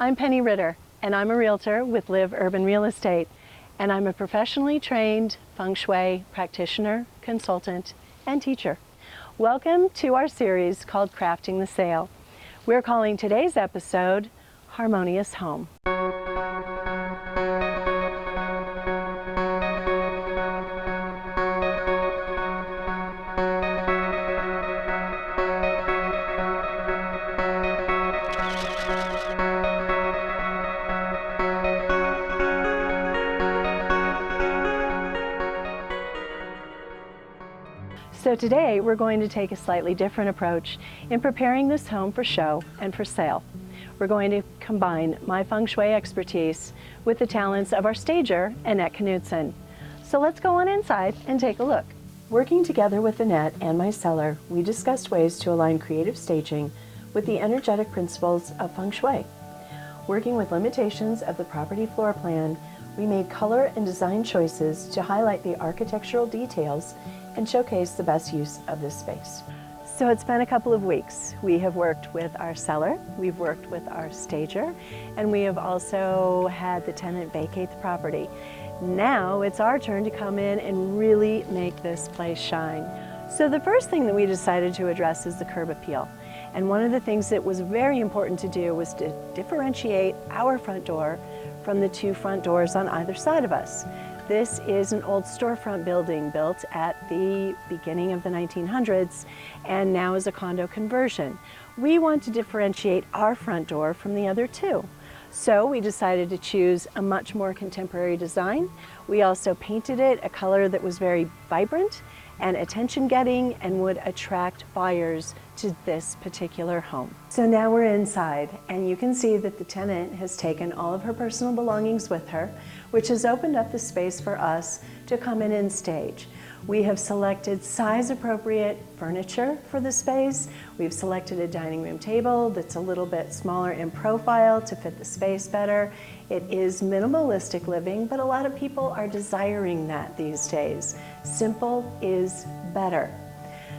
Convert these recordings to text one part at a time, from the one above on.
I'm Penny Ritter, and I'm a realtor with Live Urban Real Estate, and I'm a professionally trained Feng Shui practitioner, consultant, and teacher. Welcome to our series called Crafting the Sale. We're calling today's episode Harmonious Home. So today we're going to take a slightly different approach in preparing this home for show and for sale. We're going to combine my Feng Shui expertise with the talents of our stager, Annette Knudsen. So let's go on inside and take a look. Working together with Annette and my seller, we discussed ways to align creative staging with the energetic principles of Feng Shui. Working with limitations of the property floor plan, we made color and design choices to highlight the architectural details and showcase the best use of this space. So it's been a couple of weeks. We have worked with our seller, we've worked with our stager, and we have also had the tenant vacate the property. Now it's our turn to come in and really make this place shine. So the first thing that we decided to address is the curb appeal. And one of the things that was very important to do was to differentiate our front door from the two front doors on either side of us. This is an old storefront building built at the beginning of the 1900s and now is a condo conversion. We want to differentiate our front door from the other two. So we decided to choose a much more contemporary design. We also painted it a color that was very vibrant and attention-getting and would attract buyers to this particular home. So now we're inside, and you can see that the tenant has taken all of her personal belongings with her, which has opened up the space for us to come in and stage. We have selected size-appropriate furniture for the space. We've selected a dining room table that's a little bit smaller in profile to fit the space better. It is minimalistic living, but a lot of people are desiring that these days. Simple is better.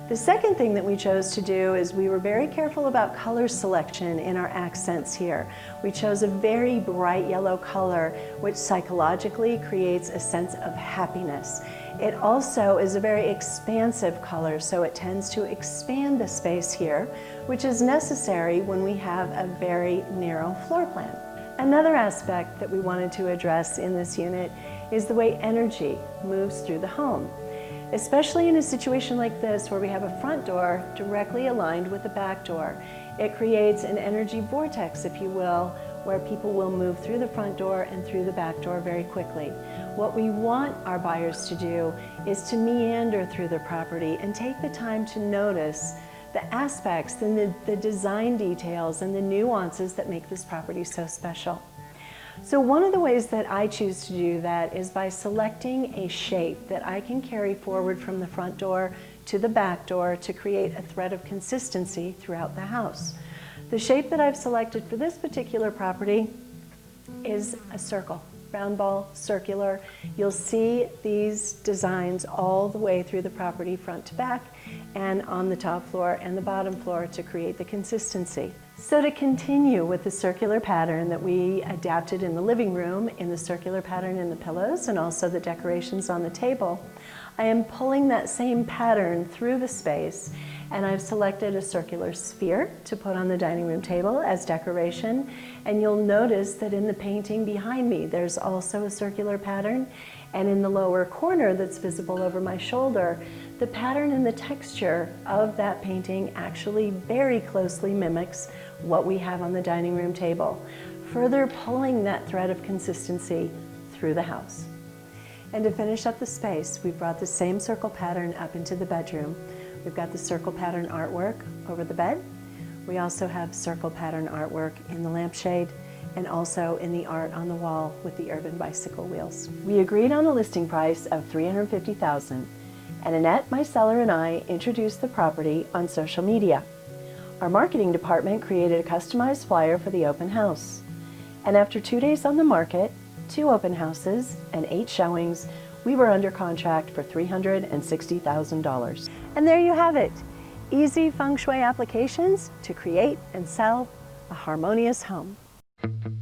The second thing that we chose to do is we were very careful about color selection in our accents here. We chose a very bright yellow color, which psychologically creates a sense of happiness. It also is a very expansive color, so it tends to expand the space here, which is necessary when we have a very narrow floor plan. Another aspect that we wanted to address in this unit is the way energy moves through the home. Especially in a situation like this where we have a front door directly aligned with the back door. It creates an energy vortex, if you will, where people will move through the front door and through the back door very quickly. What we want our buyers to do is to meander through the property and take the time to notice the aspects and the design details and the nuances that make this property so special. So one of the ways that I choose to do that is by selecting a shape that I can carry forward from the front door to the back door to create a thread of consistency throughout the house. The shape that I've selected for this particular property is a circle. Round ball, circular. You'll see these designs all the way through the property front to back and on the top floor and the bottom floor to create the consistency. So to continue with the circular pattern that we adapted in the living room, in the circular pattern in the pillows and also the decorations on the table, I am pulling that same pattern through the space, and I've selected a circular sphere to put on the dining room table as decoration. And you'll notice that in the painting behind me, there's also a circular pattern. And in the lower corner that's visible over my shoulder, the pattern and the texture of that painting actually very closely mimics what we have on the dining room table, further pulling that thread of consistency through the house. And to finish up the space, we brought the same circle pattern up into the bedroom. We've got the circle pattern artwork over the bed. We also have circle pattern artwork in the lampshade and also in the art on the wall with the urban bicycle wheels. We agreed on a listing price of $350,000, and Annette, my seller, and I introduced the property on social media. Our marketing department created a customized flyer for the open house. And after 2 days on the market, 2 open houses, and 8 showings, we were under contract for $360,000. And there you have it. Easy Feng Shui applications to create and sell a harmonious home. you.